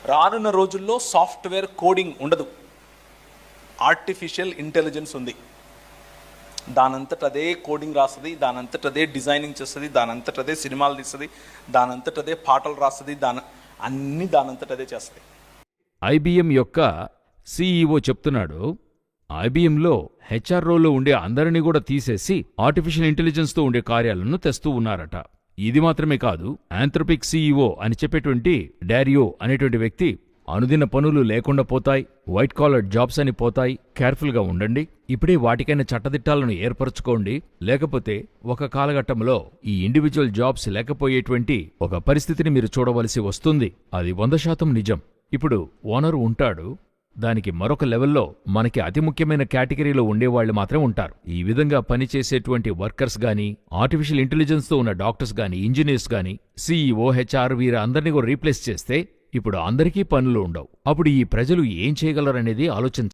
రానున్న రోజుల్లో software coding ఉండదు, ఆర్టిఫిషియల్ ఇంటెలిజెన్స్ ఉంది. దానంతట అదే కోడింగ్ రాస్తుంది, దానంతట అదే డిజైనింగ్ చేస్తుంది, దానంతట అదే సినిమాలు తీస్తుంది, దానంతట అదే పాటలు రాస్తుంది, అన్నీ దానంతట అదే చేస్తుంది. ఐబిఎం యొక్క సిఇఓ చెప్తున్నాడు, ఐబిఎంలో హెచ్ఆర్ రోల్లో ఉండే అందరినీ కూడా తీసేసి ఆర్టిఫిషియల్ ఇంటెలిజెన్స్తో ఉండే కార్యాలను తెస్తూ ఉన్నారట. ఇది మాత్రమే కాదు, ఆంథ్రోపిక్ సిఇఓ అని చెప్పేటువంటి డారియో అనేటువంటి వ్యక్తి, అనుదిన పనులు లేకుండా పోతాయి, వైట్ కాలర్ జాబ్స్ అని పోతాయి, కేర్ఫుల్గా ఉండండి, ఇప్పుడే వాటికైన చట్టదిట్టాలను ఏర్పరచుకోండి, లేకపోతే ఒక కాలఘట్టంలో ఈ ఇండివిజువల్ జాబ్స్ లేకపోయేటువంటి ఒక పరిస్థితిని మీరు చూడవలసి వస్తుంది. అది 100% నిజం. ఇప్పుడు ఓనర్ ఉంటాడు, దానికి మరొక లెవెల్లో మనకి అతి ముఖ్యమైన కేటగిరీలో ఉండేవాళ్లు మాత్రం ఉంటారు. ఈ విధంగా పనిచేసేటువంటి వర్కర్స్ గానీ, ఆర్టిఫిషియల్ ఇంటెలిజెన్స్తో ఉన్న డాక్టర్స్ గానీ, ఇంజనీర్స్ గానీ, సిఇఓ, హెచ్ఆర్ వీరందరినీ కూడా రీప్లేస్ చేస్తే ఇప్పుడు అందరికీ పనులు ఉండవు. అప్పుడు ఈ ప్రజలు ఏం చేయగలరనేది ఆలోచించాలి.